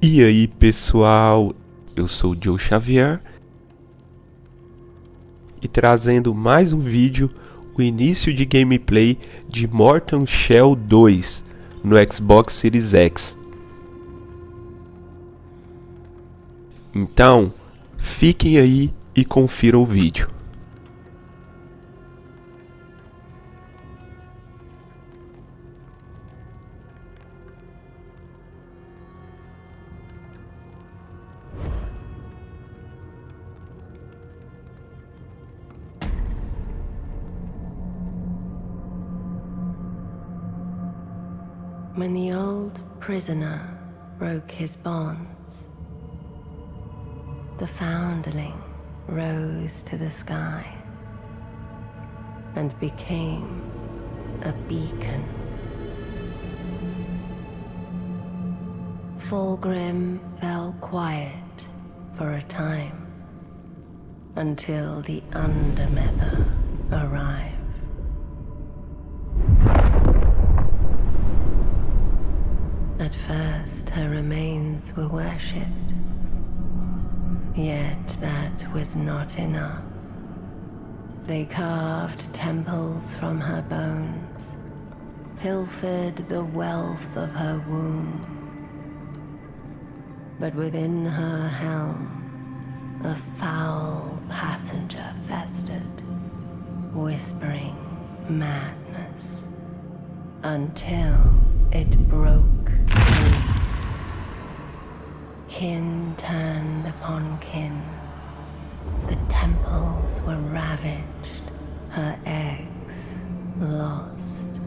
E aí pessoal, eu sou o Joe Xavier e trazendo mais um vídeo, o início de gameplay de Mortal Shell 2 no Xbox Series X. Então, fiquem aí e confiram o vídeo. When the old prisoner broke his bonds, the foundling rose to the sky and became a beacon. Fulgrim fell quiet for a time until the Undermether arrived. At first, her remains were worshipped, yet that was not enough. They carved temples from her bones, pilfered the wealth of her womb. But within her helm, a foul passenger festered, whispering madness, until it broke free. Kin turned upon kin. The temples were ravaged, her eggs lost.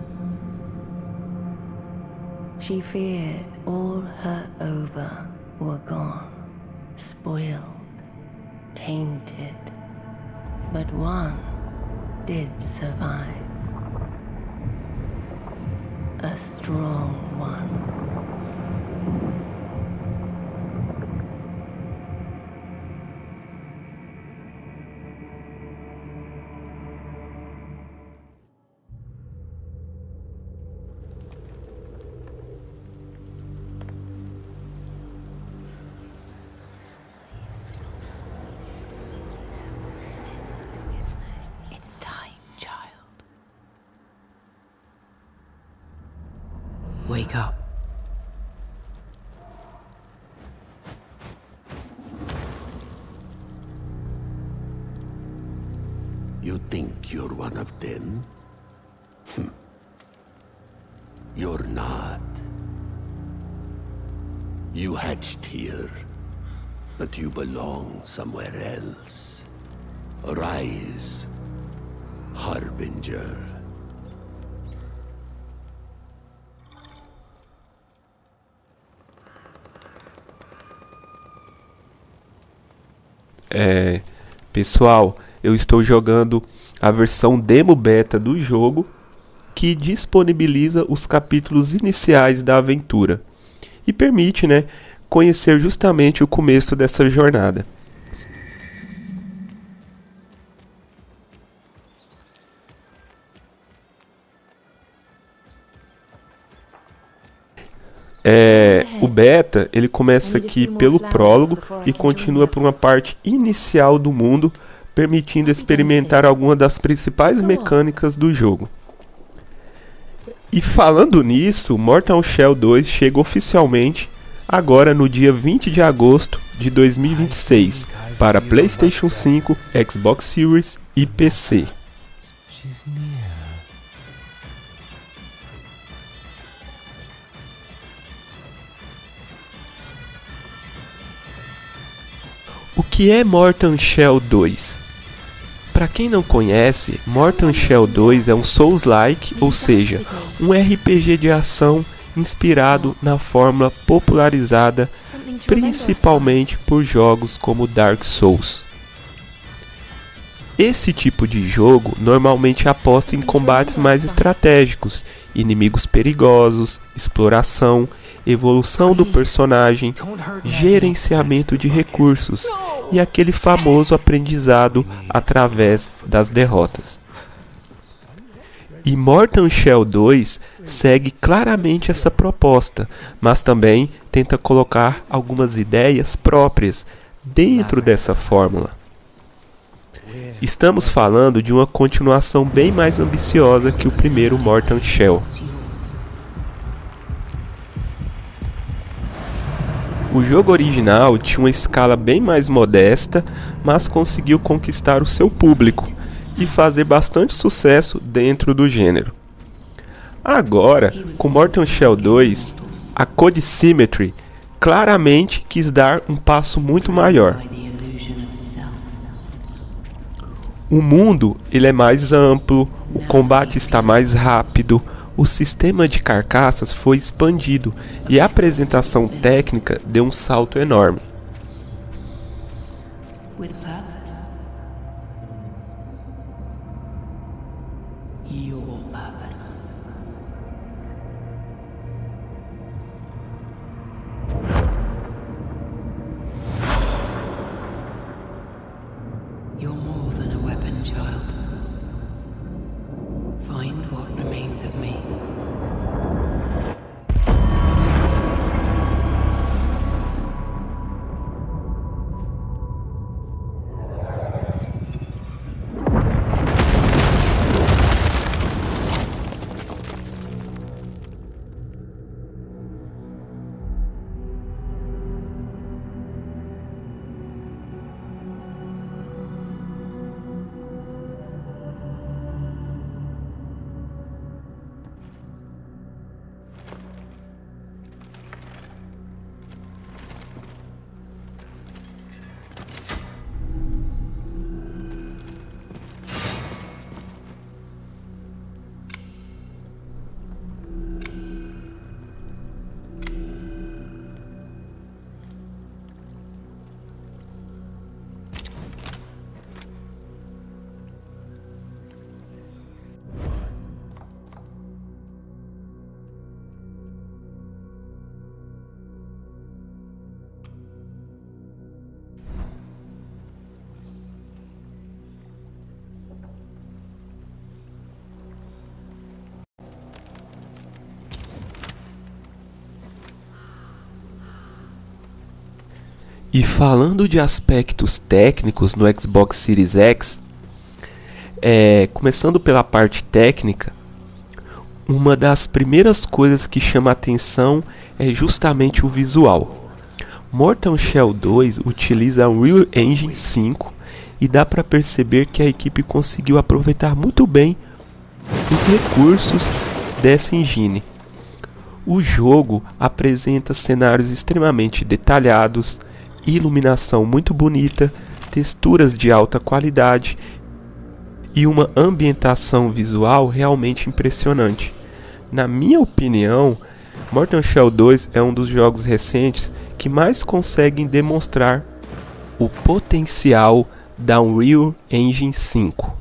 She feared all her ova were gone, spoiled, tainted. But one did survive. A strong one. It's time, child. Wake up. You think you're one of them? You're not. You hatched here, but you belong somewhere else. Arise, Harbinger. Pessoal, eu estou jogando a versão demo beta do jogo que disponibiliza os capítulos iniciais da aventura e permite, conhecer justamente o começo dessa jornada. O beta, ele começa aqui pelo prólogo e continua por uma parte inicial do mundo, permitindo experimentar algumas das principais mecânicas do jogo. E falando nisso, Mortal Shell 2 chega oficialmente agora no dia 20 de agosto de 2026 para PlayStation 5, Xbox Series e PC. O que é Mortal Shell 2? Para quem não conhece, Mortal Shell 2 é um Souls-like, ou seja, um RPG de ação inspirado na fórmula popularizada principalmente por jogos como Dark Souls. Esse tipo de jogo normalmente aposta em combates mais estratégicos, inimigos perigosos, exploração, evolução do personagem, gerenciamento de recursos e aquele famoso aprendizado através das derrotas. E Mortal Shell 2 segue claramente essa proposta, mas também tenta colocar algumas ideias próprias dentro dessa fórmula. Estamos falando de uma continuação bem mais ambiciosa que o primeiro Mortal Shell. O jogo original tinha uma escala bem mais modesta, mas conseguiu conquistar o seu público e fazer bastante sucesso dentro do gênero. Agora, com Mortal Shell 2, a Code Symmetry claramente quis dar um passo muito maior. O mundo ele é mais amplo, o combate está mais rápido, o sistema de carcaças foi expandido e a apresentação técnica deu um salto enorme. With purpose. Your purpose. You're more than a weapon, child. Find what remains of me. E falando de aspectos técnicos no Xbox Series X, começando pela parte técnica, uma das primeiras coisas que chama a atenção é justamente o visual. Mortal Shell 2 utiliza a Unreal Engine 5 e dá para perceber que a equipe conseguiu aproveitar muito bem os recursos dessa engine. O jogo apresenta cenários extremamente detalhados, iluminação muito bonita, texturas de alta qualidade e uma ambientação visual realmente impressionante. Na minha opinião, Mortal Shell 2 é um dos jogos recentes que mais conseguem demonstrar o potencial da Unreal Engine 5.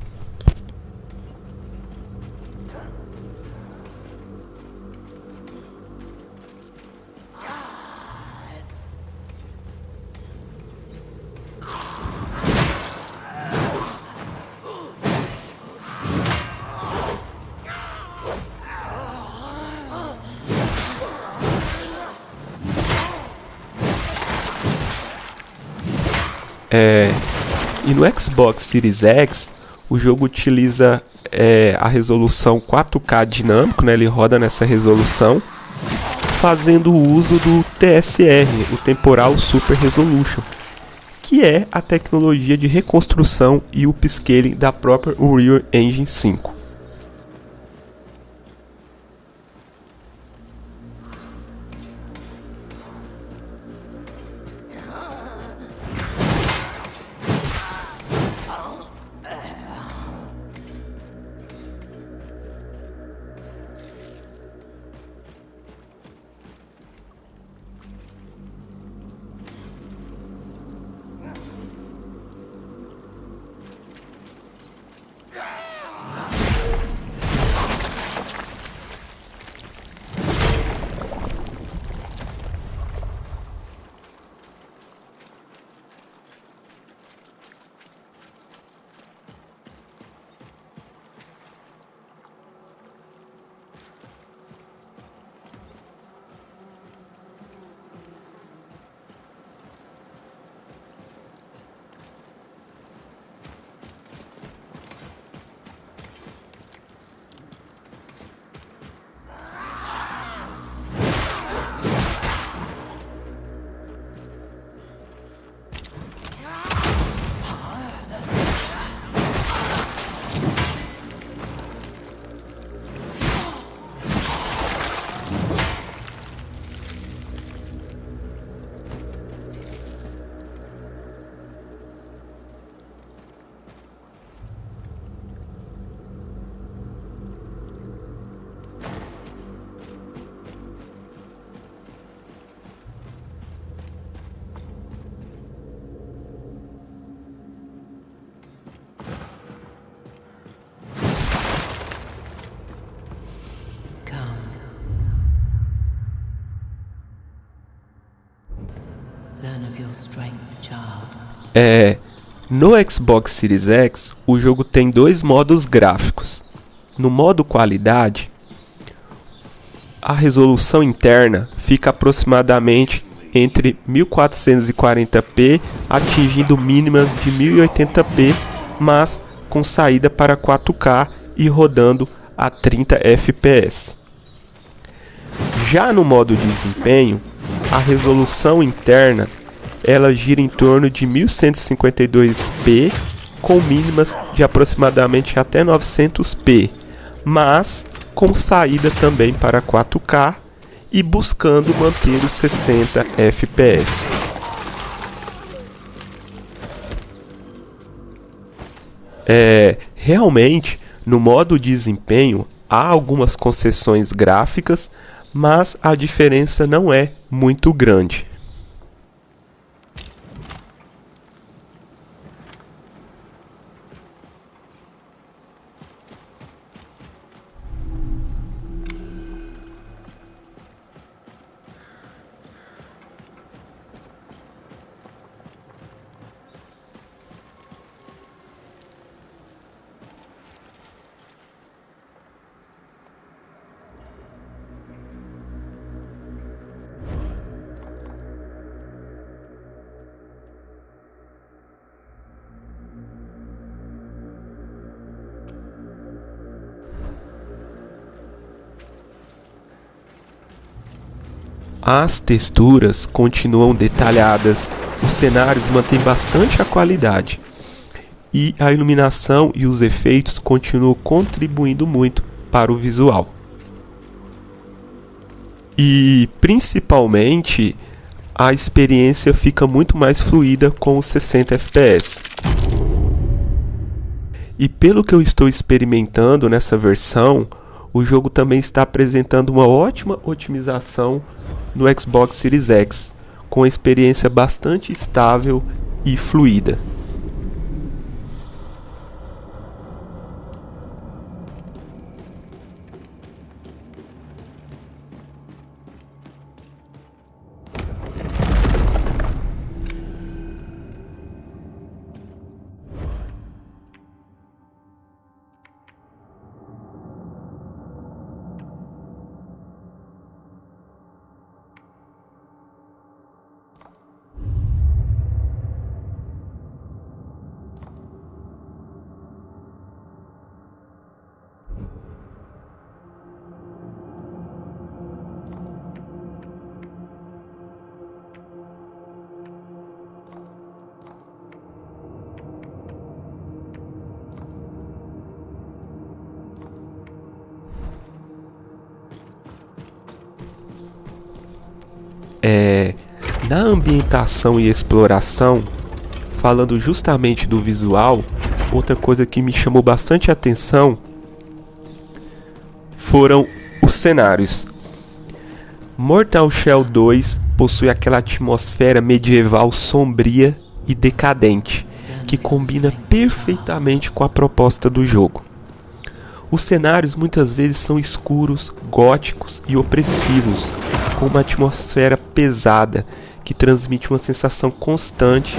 E no Xbox Series X, o jogo utiliza a resolução 4K dinâmico, né? Ele roda nessa resolução, fazendo uso do TSR, o Temporal Super Resolution, que é a tecnologia de reconstrução e upscaling da própria Unreal Engine 5. No Xbox Series X, o jogo tem dois modos gráficos. No modo qualidade, a resolução interna fica aproximadamente entre 1440p, atingindo mínimas de 1080p, mas com saída para 4K e rodando a 30 fps. Já no modo desempenho, a resolução interna ela gira em torno de 1152p, com mínimas de aproximadamente até 900p, mas com saída também para 4K e buscando manter os 60 fps. Realmente, no modo desempenho, há algumas concessões gráficas, mas a diferença não é muito grande. As texturas continuam detalhadas, os cenários mantêm bastante a qualidade e a iluminação e os efeitos continuam contribuindo muito para o visual. E principalmente a experiência fica muito mais fluida com os 60 fps. E pelo que eu estou experimentando nessa versão, o jogo também está apresentando uma ótima otimização no Xbox Series X, com uma experiência bastante estável e fluida. Na ambientação e exploração, falando justamente do visual, outra coisa que me chamou bastante atenção foram os cenários. Mortal Shell 2 possui aquela atmosfera medieval sombria e decadente, que combina perfeitamente com a proposta do jogo. Os cenários muitas vezes são escuros, góticos e opressivos, com uma atmosfera pesada que transmite uma sensação constante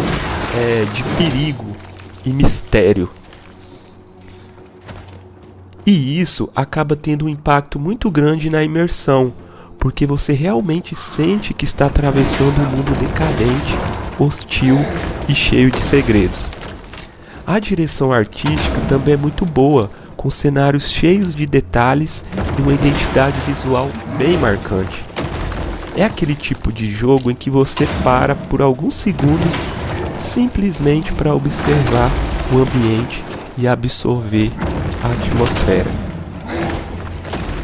de perigo e mistério. E isso acaba tendo um impacto muito grande na imersão, porque você realmente sente que está atravessando um mundo decadente, hostil e cheio de segredos. A direção artística também é muito boa, com cenários cheios de detalhes e uma identidade visual bem marcante. É aquele tipo de jogo em que você para por alguns segundos simplesmente para observar o ambiente e absorver a atmosfera.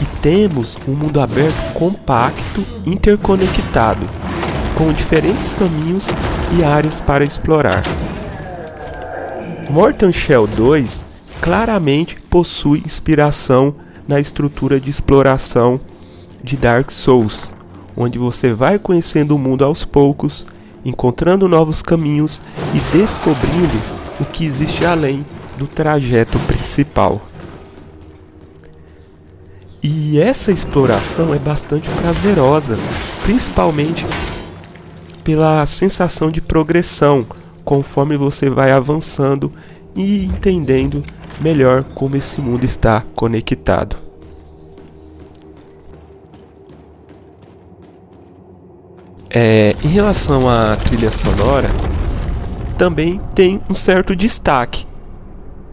E temos um mundo aberto compacto, interconectado, com diferentes caminhos e áreas para explorar. Mortal Shell 2 claramente possui inspiração na estrutura de exploração de Dark Souls, onde você vai conhecendo o mundo aos poucos, encontrando novos caminhos e descobrindo o que existe além do trajeto principal. E essa exploração é bastante prazerosa, principalmente pela sensação de progressão, conforme você vai avançando e entendendo melhor como esse mundo está conectado. Em relação à trilha sonora, também tem um certo destaque.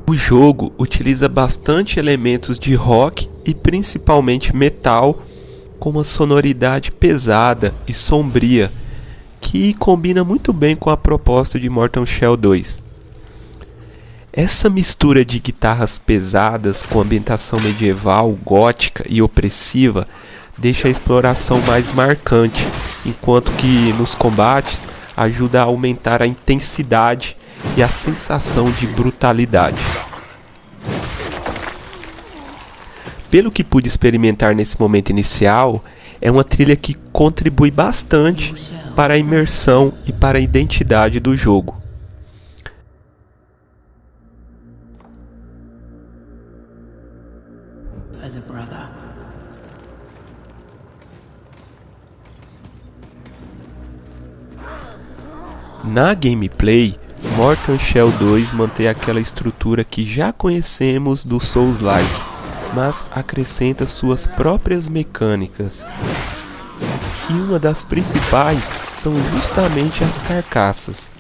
O jogo utiliza bastante elementos de rock e principalmente metal, com uma sonoridade pesada e sombria, que combina muito bem com a proposta de Mortal Shell 2. Essa mistura de guitarras pesadas com ambientação medieval, gótica e opressiva deixa a exploração mais marcante, enquanto que nos combates ajuda a aumentar a intensidade e a sensação de brutalidade. Pelo que pude experimentar nesse momento inicial, é uma trilha que contribui bastante para a imersão e para a identidade do jogo. As a brother. Na gameplay, Mortal Shell 2 mantém aquela estrutura que já conhecemos do Souls-like, mas acrescenta suas próprias mecânicas. E uma das principais são justamente as carcaças.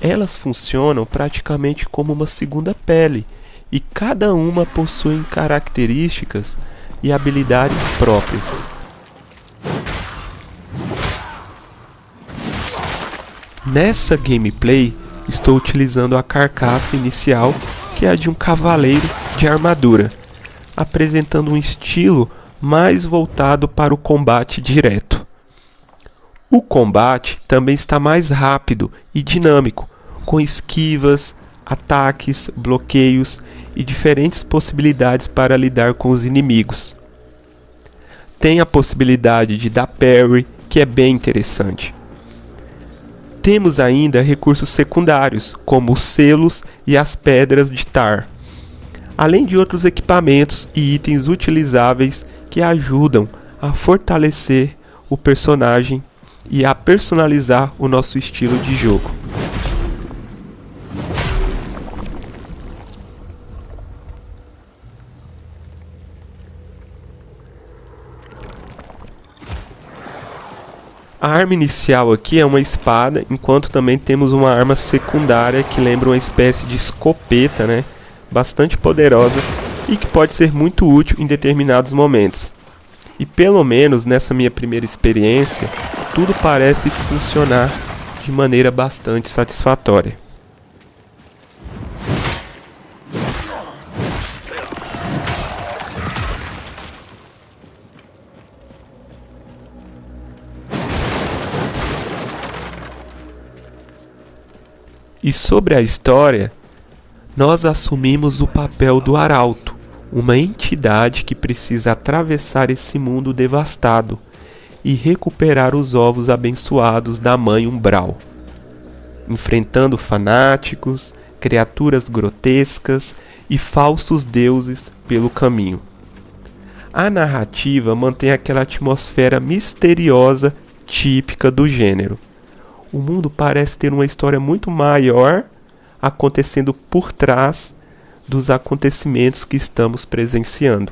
Elas funcionam praticamente como uma segunda pele, e cada uma possui características e habilidades próprias. Nessa gameplay, estou utilizando a carcaça inicial, que é a de um cavaleiro de armadura, apresentando um estilo mais voltado para o combate direto. O combate também está mais rápido e dinâmico, com esquivas, ataques, bloqueios e diferentes possibilidades para lidar com os inimigos. Tem a possibilidade de dar parry, que é bem interessante. Temos ainda recursos secundários, como os selos e as pedras de Tar, além de outros equipamentos e itens utilizáveis que ajudam a fortalecer o personagem e a personalizar o nosso estilo de jogo. A arma inicial aqui é uma espada, enquanto também temos uma arma secundária que lembra uma espécie de escopeta, né? Bastante poderosa e que pode ser muito útil em determinados momentos. E pelo menos nessa minha primeira experiência, tudo parece funcionar de maneira bastante satisfatória. E sobre a história, nós assumimos o papel do Arauto, uma entidade que precisa atravessar esse mundo devastado e recuperar os ovos abençoados da Mãe Umbral, enfrentando fanáticos, criaturas grotescas e falsos deuses pelo caminho. A narrativa mantém aquela atmosfera misteriosa típica do gênero. O mundo parece ter uma história muito maior acontecendo por trás dos acontecimentos que estamos presenciando.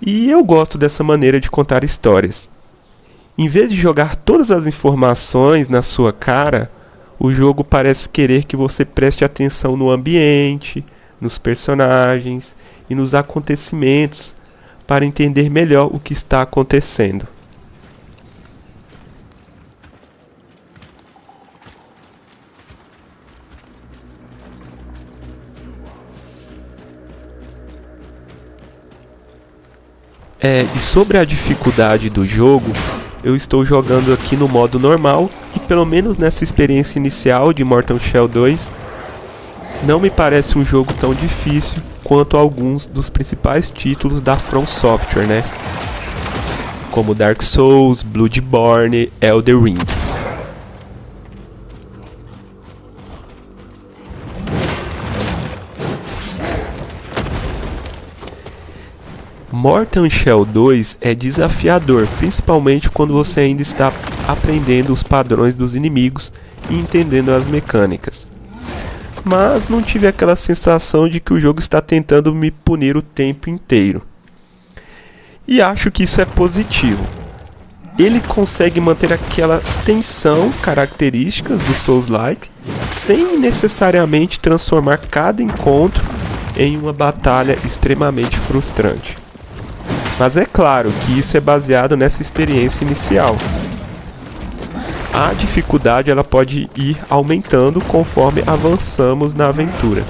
E eu gosto dessa maneira de contar histórias. Em vez de jogar todas as informações na sua cara, o jogo parece querer que você preste atenção no ambiente, nos personagens e nos acontecimentos para entender melhor o que está acontecendo. E sobre a dificuldade do jogo, eu estou jogando aqui no modo normal e pelo menos nessa experiência inicial de Mortal Shell 2, não me parece um jogo tão difícil quanto alguns dos principais títulos da From Software, né? Como Dark Souls, Bloodborne, Elden Ring. Mortal Shell 2 é desafiador, principalmente quando você ainda está aprendendo os padrões dos inimigos e entendendo as mecânicas. Mas não tive aquela sensação de que o jogo está tentando me punir o tempo inteiro. E acho que isso é positivo. Ele consegue manter aquela tensão características do Souls-like, sem necessariamente transformar cada encontro em uma batalha extremamente frustrante. Mas é claro que isso é baseado nessa experiência inicial. A dificuldade ela pode ir aumentando conforme avançamos na aventura.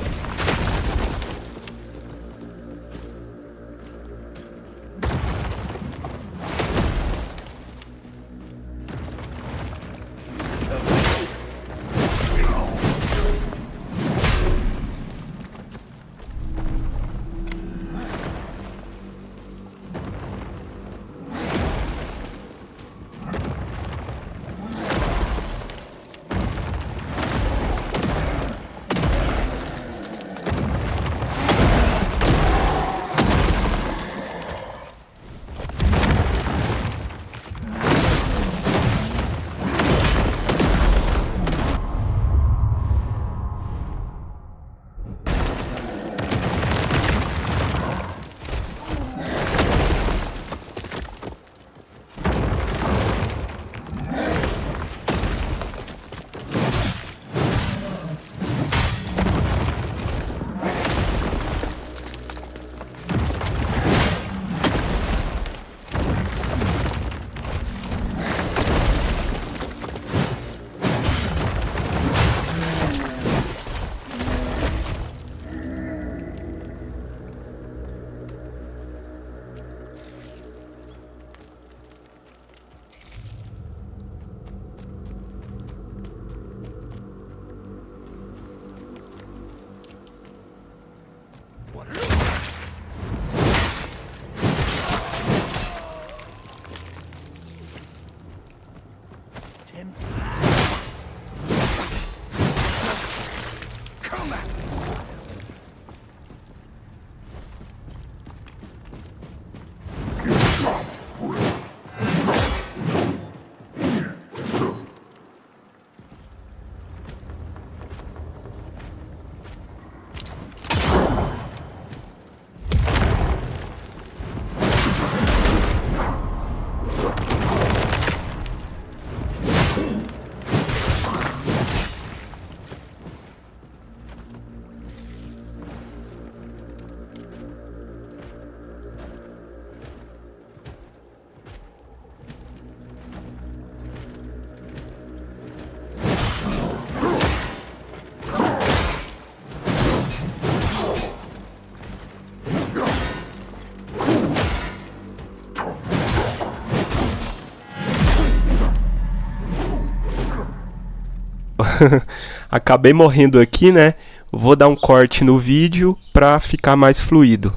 Acabei morrendo aqui, né? Vou dar um corte no vídeo para ficar mais fluido.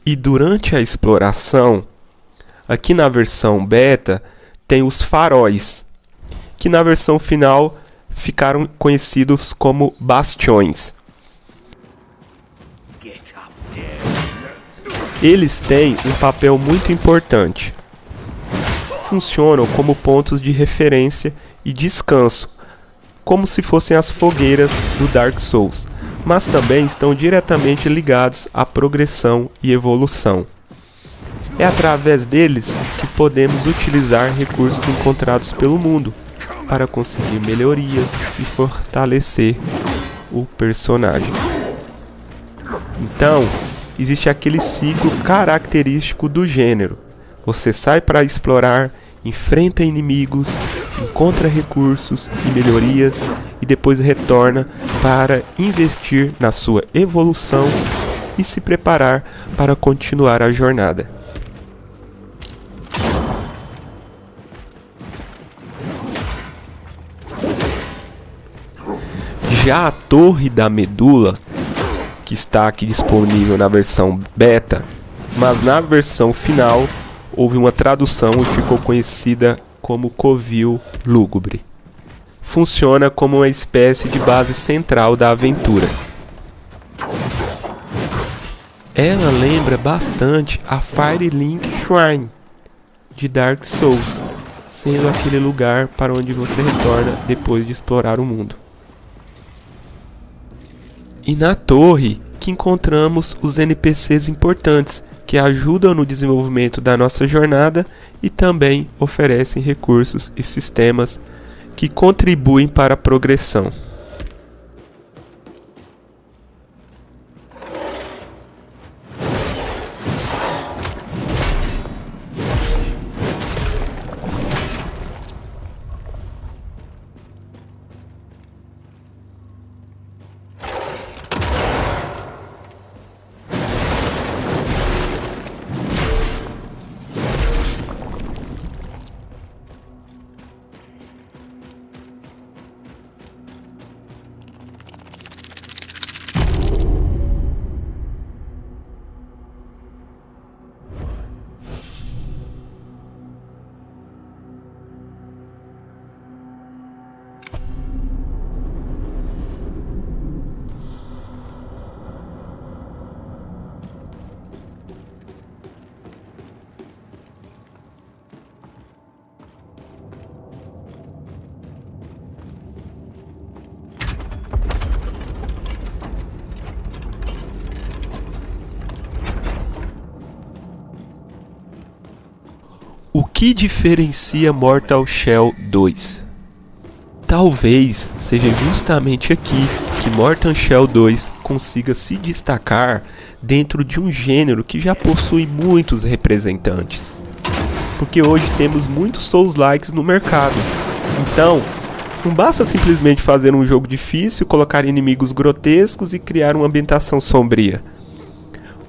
E durante a exploração, aqui na versão beta, tem os faróis, que na versão final ficaram conhecidos como bastiões. Eles têm um papel muito importante. Funcionam como pontos de referência e descanso, como se fossem as fogueiras do Dark Souls, mas também estão diretamente ligados à progressão e evolução. É através deles que podemos utilizar recursos encontrados pelo mundo para conseguir melhorias e fortalecer o personagem. Então, existe aquele ciclo característico do gênero. Você sai para explorar, enfrenta inimigos, encontra recursos e melhorias e depois retorna para investir na sua evolução e se preparar para continuar a jornada. Já a Torre da Medula, que está aqui disponível na versão beta, mas na versão final houve uma tradução e ficou conhecida como Covil Lúgubre. Funciona como uma espécie de base central da aventura. Ela lembra bastante a Firelink Shrine de Dark Souls, sendo aquele lugar para onde você retorna depois de explorar o mundo. E na torre que encontramos os NPCs importantes que ajudam no desenvolvimento da nossa jornada e também oferecem recursos e sistemas que contribuem para a progressão. O que diferencia Mortal Shell 2? Talvez seja justamente aqui que Mortal Shell 2 consiga se destacar dentro de um gênero que já possui muitos representantes. Porque hoje temos muitos Souls-likes no mercado. Então, não basta simplesmente fazer um jogo difícil, colocar inimigos grotescos e criar uma ambientação sombria.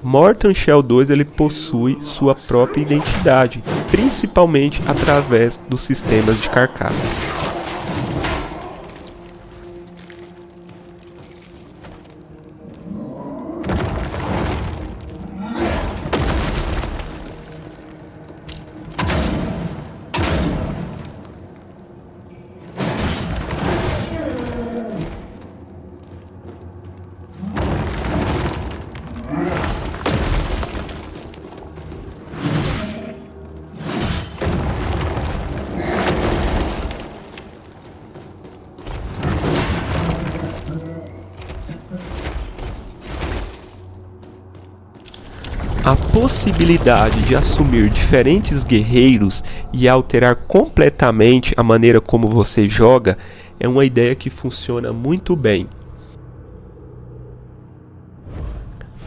Mortal Shell 2 ele possui sua própria identidade, principalmente através dos sistemas de carcaça. A possibilidade de assumir diferentes guerreiros e alterar completamente a maneira como você joga é uma ideia que funciona muito bem.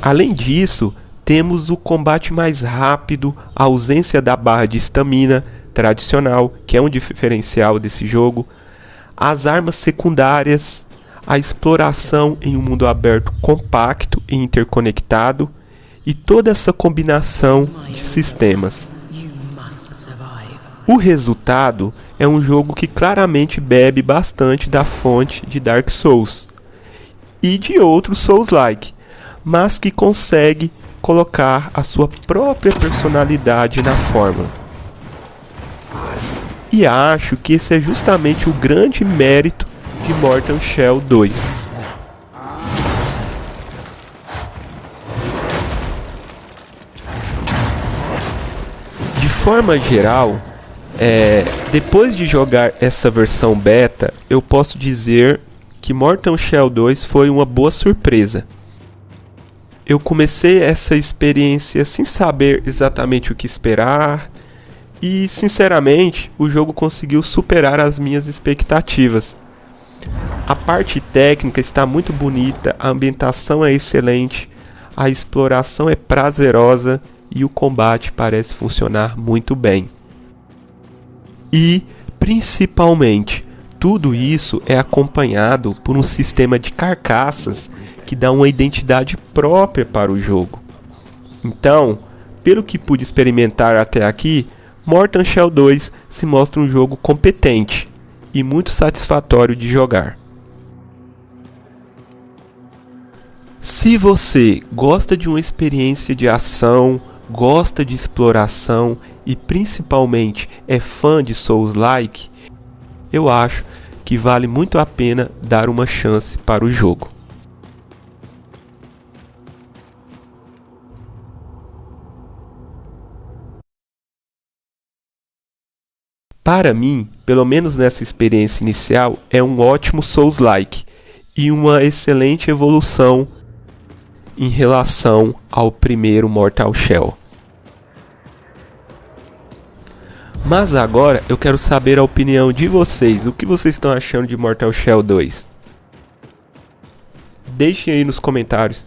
Além disso, temos o combate mais rápido, a ausência da barra de estamina tradicional, que é um diferencial desse jogo, as armas secundárias, a exploração em um mundo aberto compacto e interconectado, e toda essa combinação de sistemas. O resultado é um jogo que claramente bebe bastante da fonte de Dark Souls e de outros Souls-like, mas que consegue colocar a sua própria personalidade na forma. E acho que esse é justamente o grande mérito de Mortal Shell 2. De forma geral, depois de jogar essa versão beta, eu posso dizer que Mortal Shell 2 foi uma boa surpresa. Eu comecei essa experiência sem saber exatamente o que esperar e, sinceramente, o jogo conseguiu superar as minhas expectativas. A parte técnica está muito bonita, a ambientação é excelente, a exploração é prazerosa e o combate parece funcionar muito bem. E, principalmente, tudo isso é acompanhado por um sistema de carcaças que dá uma identidade própria para o jogo. Então, pelo que pude experimentar até aqui, Mortal Shell 2 se mostra um jogo competente e muito satisfatório de jogar. Se você gosta de uma experiência de ação, gosta de exploração e principalmente é fã de Souls-like, eu acho que vale muito a pena dar uma chance para o jogo. Para mim, pelo menos nessa experiência inicial, é um ótimo Souls-like e uma excelente evolução em relação ao primeiro Mortal Shell. Mas agora eu quero saber a opinião de vocês. O que vocês estão achando de Mortal Shell 2? Deixem aí nos comentários.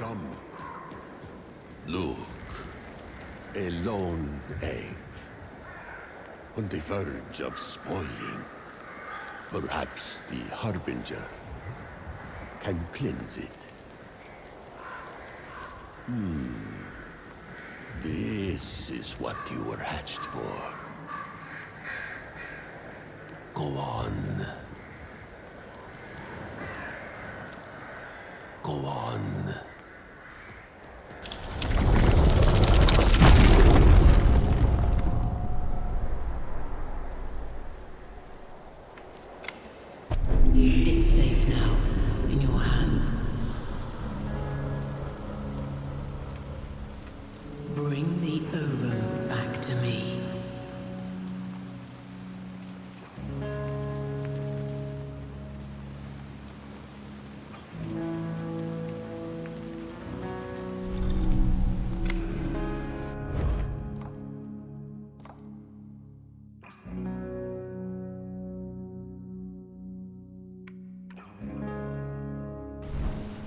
Come. Look. A lone egg. On the verge of spoiling. Perhaps the Harbinger can cleanse it. This is what you were hatched for. Go on. Go on. It's safe now, in your hands. Bring the ovum back to me.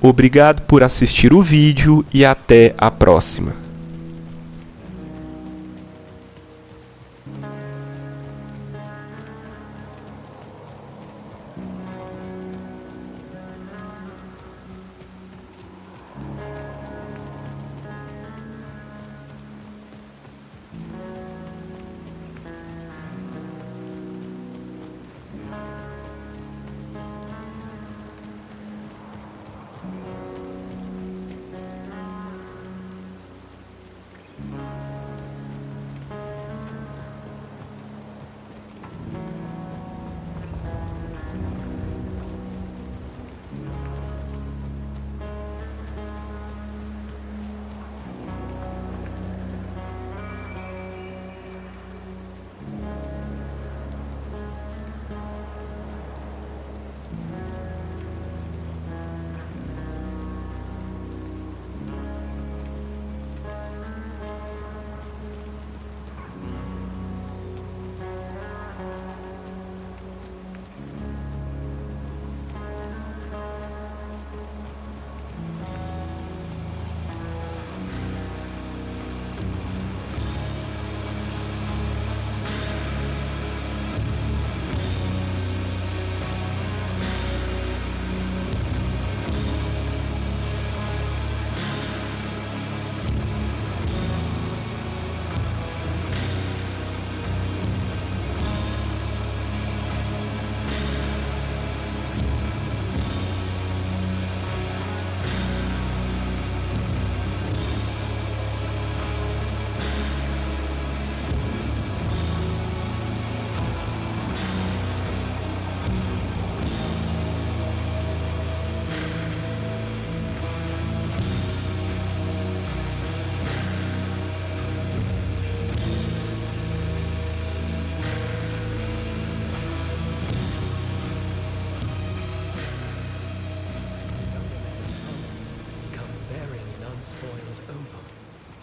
Obrigado por assistir o vídeo e até a próxima.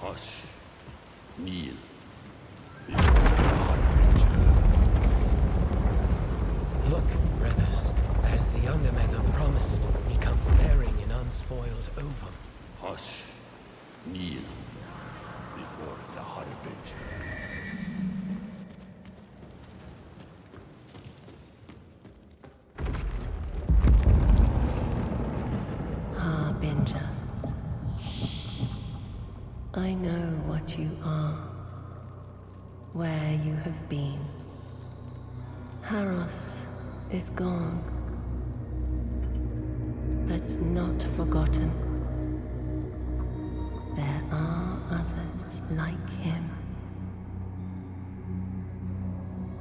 Hush. Kneel. Before the Harbinger. Look, brothers, as the Undermega promised, he comes bearing an unspoiled ovum. Hush. Kneel. Before the Harbinger. Harbinger. I know what you are, where you have been. Haros is gone, but not forgotten. There are others like him,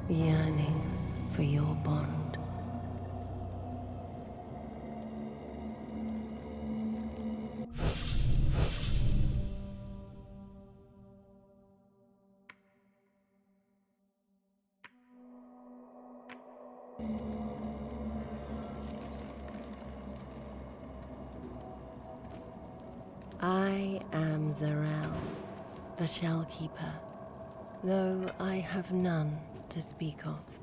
yearning for your bond. I am Zarel, the Shellkeeper, though I have none to speak of.